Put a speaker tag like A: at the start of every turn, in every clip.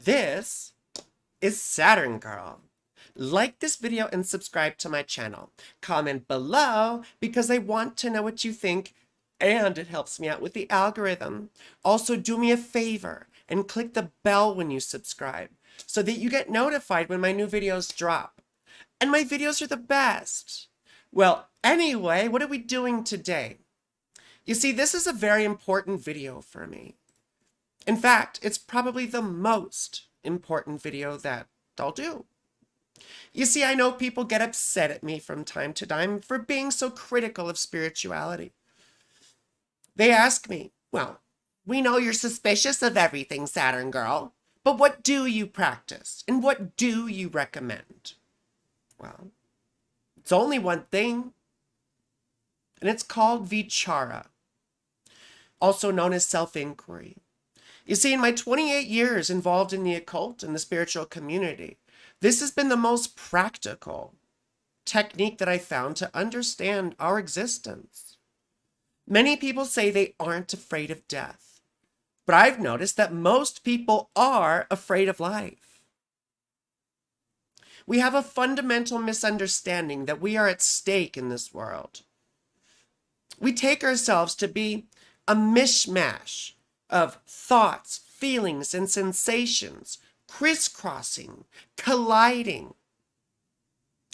A: This is Saturn Girl. Like this video and subscribe to my channel. Comment below because I want to know what you think and it helps me out with the algorithm. Also, do me a favor and click the bell when you subscribe so that you get notified when my new videos drop. And my videos are the best. Well, anyway, what are we doing today? You see, this is a very important video for me. In fact, it's probably the most important video that I'll do. You see, I know people get upset at me from time to time for being so critical of spirituality. They ask me, well, we know you're suspicious of everything, Saturn Girl, but what do you practice and what do you recommend? Well, it's only one thing, and it's called Vichara, also known as self-inquiry. You see, in my 28 years involved in the occult and the spiritual community, this has been the most practical technique that I found to understand our existence. Many people say they aren't afraid of death, but I've noticed that most people are afraid of life. We have a fundamental misunderstanding that we are at stake in this world. We take ourselves to be a mishmash of thoughts, feelings, and sensations, crisscrossing, colliding.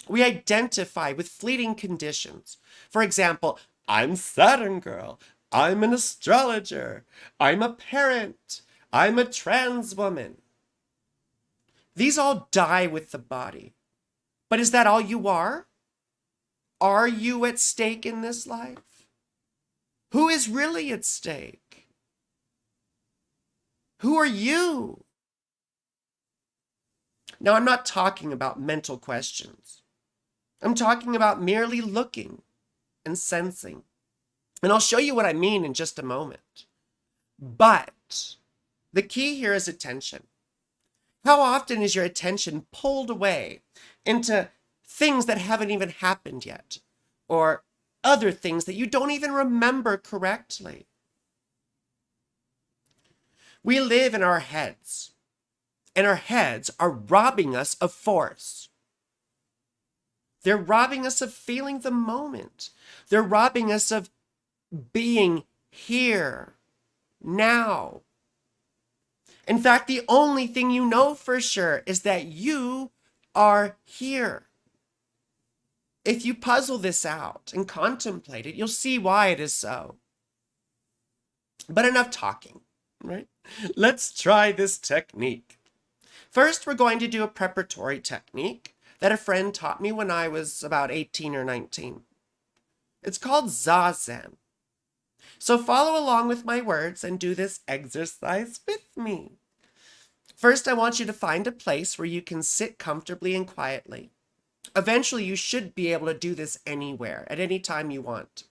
A: We identify with fleeting conditions. For example, I'm Saturn Girl, I'm an astrologer, I'm a parent, I'm a trans woman. These all die with the body. But is that all you are? Are you at stake in this life? Who is really at stake? Who are you? Now, I'm not talking about mental questions. I'm talking about merely looking and sensing. And I'll show you what I mean in just a moment. But the key here is attention. How often is your attention pulled away into things that haven't even happened yet, or other things that you don't even remember correctly? We live in our heads, and our heads are robbing us of force. They're robbing us of feeling the moment. They're robbing us of being here, now. In fact, the only thing you know for sure is that you are here. If you puzzle this out and contemplate it, you'll see why it is so. But enough talking, right? Let's try this technique. First, we're going to do a preparatory technique that a friend taught me when I was about 18 or 19. It's called Zazen. So follow along with my words and do this exercise with me. First, I want you to find a place where you can sit comfortably and quietly. Eventually, you should be able to do this anywhere, at any time you want.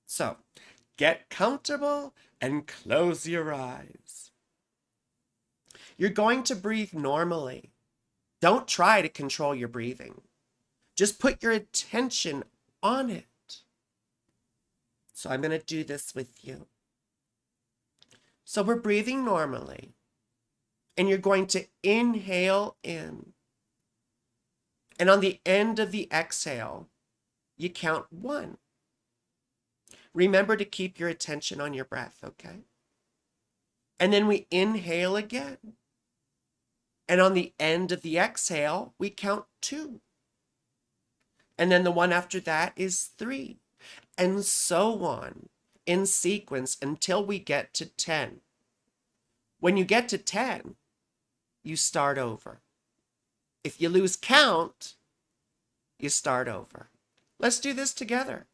A: So, get comfortable and close your eyes. You're going to breathe normally. Don't try to control your breathing. Just put your attention on it. So I'm going to do this with you. So we're breathing normally. And you're going to inhale in. And on the end of the exhale, you count 1. Remember to keep your attention on your breath, okay? And then we inhale again. And on the end of the exhale, we count 2. And then the one after that is 3. And so on in sequence until we get to 10. When you get to 10, you start over. If you lose count, you start over. Let's do this together.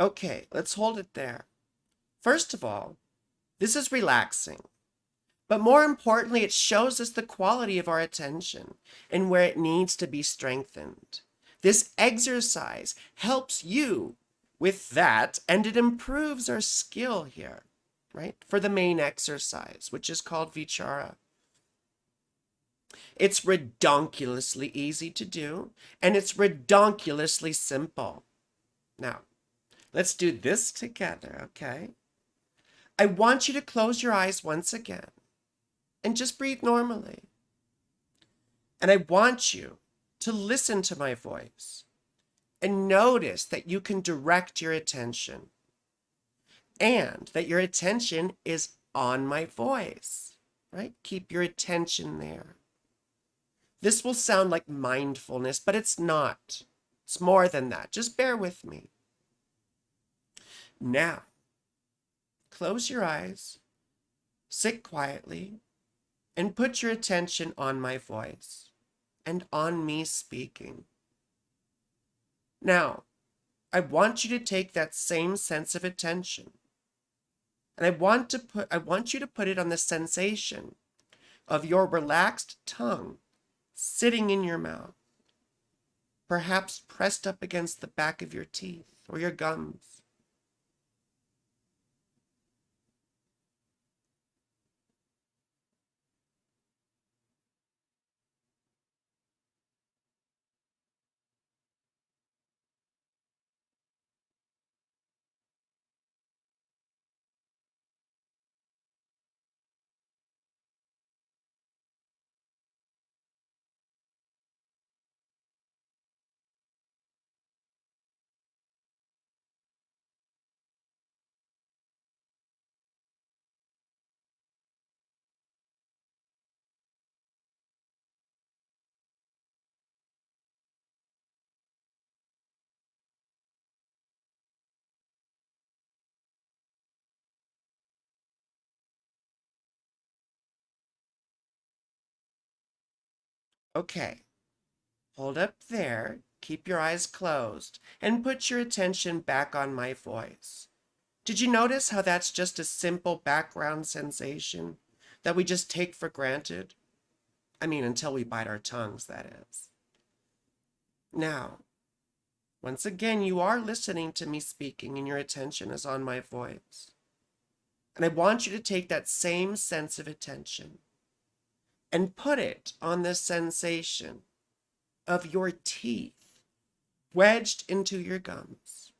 A: Okay, let's hold it there. First of all, this is relaxing. But more importantly, it shows us the quality of our attention and where it needs to be strengthened. This exercise helps you with that, and it improves our skill here, right? For the main exercise, which is called Vichara. It's redonkulously easy to do, and it's redonkulously simple. Now, let's do this together, okay? I want you to close your eyes once again and just breathe normally. And I want you to listen to my voice and notice that you can direct your attention and that your attention is on my voice, right? Keep your attention there. This will sound like mindfulness, but it's not. It's more than that. Just bear with me. Now, close your eyes, sit quietly, and put your attention on my voice and on me speaking. Now, I want you to take that same sense of attention, and I want you to put it on the sensation of your relaxed tongue sitting in your mouth, perhaps pressed up against the back of your teeth or your gums. Okay, hold up there, keep your eyes closed, and put your attention back on my voice. Did you notice how that's just a simple background sensation that we just take for granted? I mean, until we bite our tongues, that is. Now, once again, you are listening to me speaking and your attention is on my voice. And I want you to take that same sense of attention and put it on the sensation of your teeth wedged into your gums.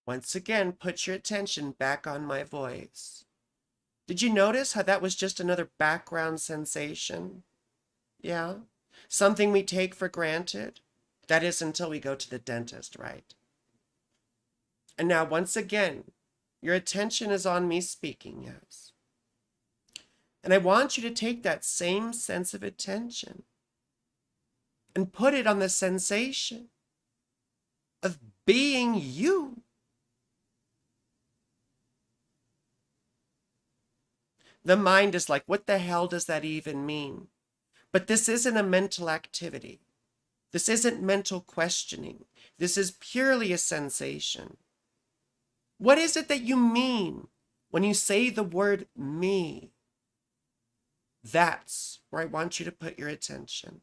A: Once again, put your attention back on my voice. Did you notice how that was just another background sensation? Yeah? Something we take for granted? That is until we go to the dentist, right? And now, once again, your attention is on me speaking, yes. And I want you to take that same sense of attention and put it on the sensation of being you. The mind is like, what the hell does that even mean? But this isn't a mental activity. This isn't mental questioning. This is purely a sensation. What is it that you mean when you say the word me? That's where I want you to put your attention.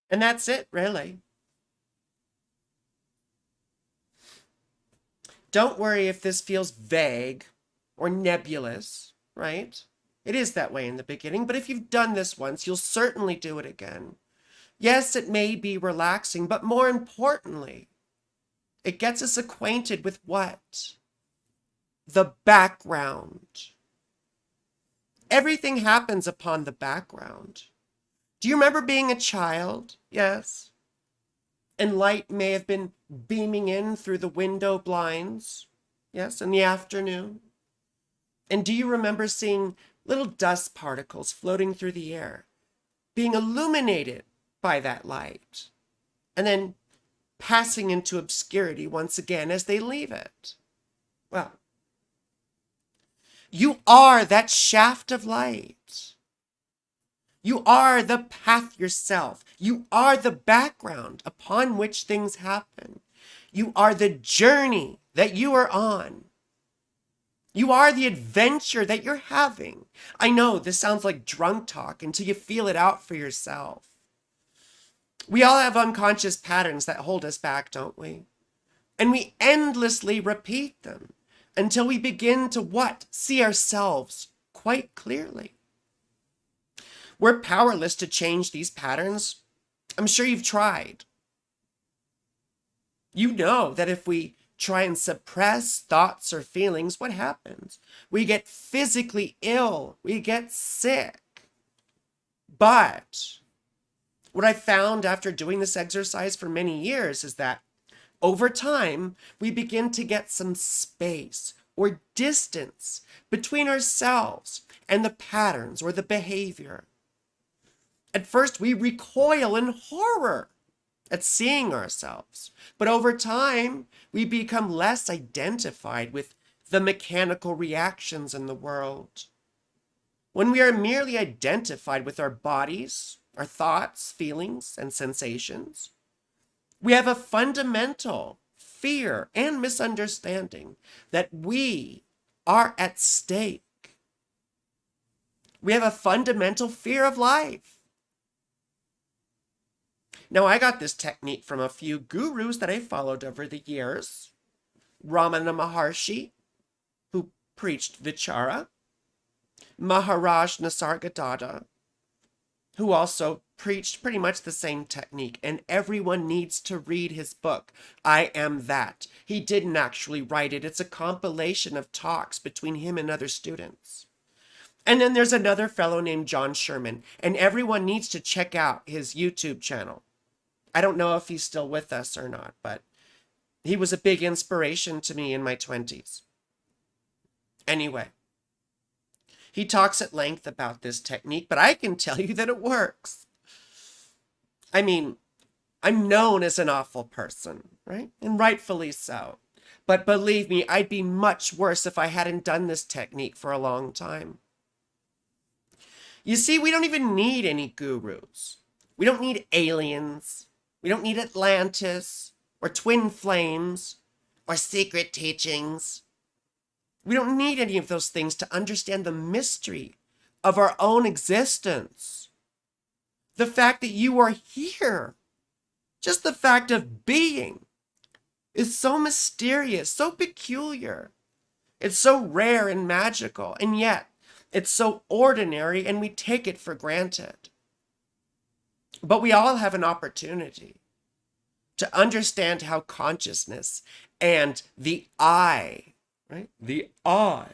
A: And that's it, really. Don't worry if this feels vague or nebulous, right? It is that way in the beginning, but if you've done this once, you'll certainly do it again. Yes, it may be relaxing, but more importantly, it gets us acquainted with what? The background. Everything happens upon the background. Do you remember being a child? Yes. And light may have been beaming in through the window blinds. Yes, in the afternoon. And do you remember seeing little dust particles floating through the air, being illuminated by that light, and then passing into obscurity once again as they leave it? Well, you are that shaft of light. You are the path yourself. You are the background upon which things happen. You are the journey that you are on. You are the adventure that you're having. I know this sounds like drunk talk until you feel it out for yourself. We all have unconscious patterns that hold us back, don't we? And we endlessly repeat them until we begin to what? See ourselves quite clearly. We're powerless to change these patterns. I'm sure you've tried. You know that if we try and suppress thoughts or feelings, what happens? We get physically ill. We get sick. But what I found after doing this exercise for many years is that over time, we begin to get some space or distance between ourselves and the patterns or the behavior. At first, we recoil in horror at seeing ourselves. But over time, we become less identified with the mechanical reactions in the world. When we are merely identified with our bodies, our thoughts, feelings, and sensations, we have a fundamental fear and misunderstanding that we are at stake. We have a fundamental fear of life. Now, I got this technique from a few gurus that I followed over the years. Ramana Maharshi, who preached Vichara. Maharaj Nisargadatta, who also preached pretty much the same technique. And everyone needs to read his book, I Am That. He didn't actually write it. It's a compilation of talks between him and other students. And then there's another fellow named John Sherman. And everyone needs to check out his YouTube channel. I don't know if he's still with us or not, but he was a big inspiration to me in my 20s. Anyway, he talks at length about this technique, but I can tell you that it works. I mean, I'm known as an awful person, right? And rightfully so. But believe me, I'd be much worse if I hadn't done this technique for a long time. You see, we don't even need any gurus. We don't need aliens. We don't need Atlantis, or twin flames, or secret teachings. We don't need any of those things to understand the mystery of our own existence. The fact that you are here, just the fact of being, is so mysterious, so peculiar. It's so rare and magical, and yet it's so ordinary and we take it for granted. But we all have an opportunity to understand how consciousness and the I, right? The I,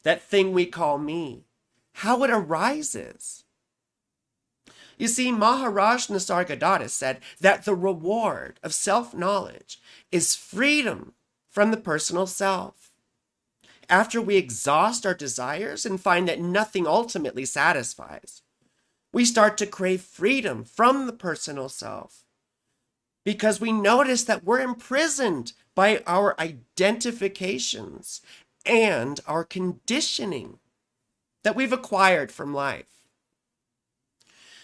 A: that thing we call me, how it arises. You see, Maharaj Nisargadatta said that the reward of self-knowledge is freedom from the personal self. After we exhaust our desires and find that nothing ultimately satisfies, we start to crave freedom from the personal self because we notice that we're imprisoned by our identifications and our conditioning that we've acquired from life.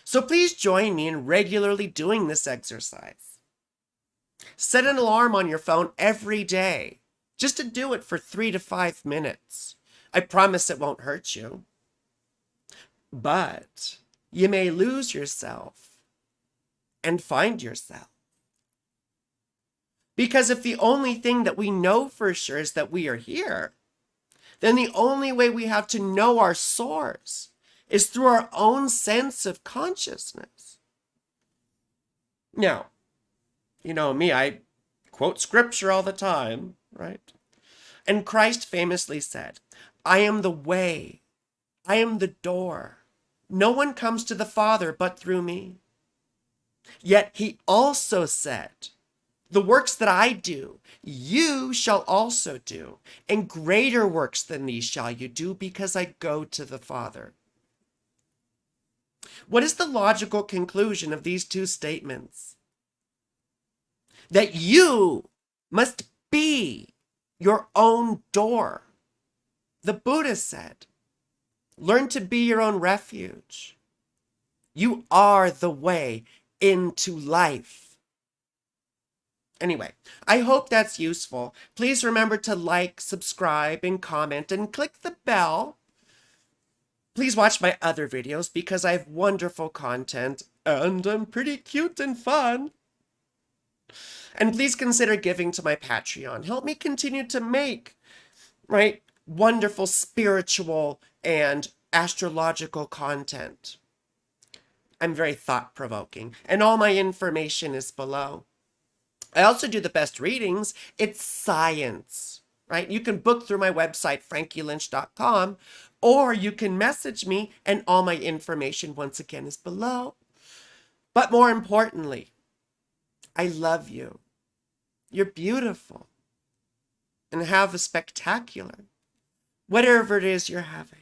A: So please join me in regularly doing this exercise. Set an alarm on your phone every day just to do it for 3 to 5 minutes. I promise it won't hurt you. But you may lose yourself and find yourself. Because if the only thing that we know for sure is that we are here, then the only way we have to know our source is through our own sense of consciousness. Now, you know me, I quote scripture all the time, right? And Christ famously said, I am the way, I am the door. No one comes to the Father but through me. Yet he also said, the works that I do, you shall also do, and greater works than these shall you do, because I go to the Father. What is the logical conclusion of these two statements? That you must be your own door. The Buddha said, learn to be your own refuge. You are the way into life. Anyway, I hope that's useful. Please remember to like, subscribe, and comment, and click the bell. Please watch my other videos because I have wonderful content and I'm pretty cute and fun. And please consider giving to my Patreon. Help me continue to make, right, wonderful spiritual and astrological content. I'm very thought-provoking, and all my information is below. I also do the best readings. It's science, right? You can book through my website, frankielynch.com, or you can message me, and all my information, once again, is below. But more importantly, I love you. You're beautiful. And have a spectacular, whatever it is you're having.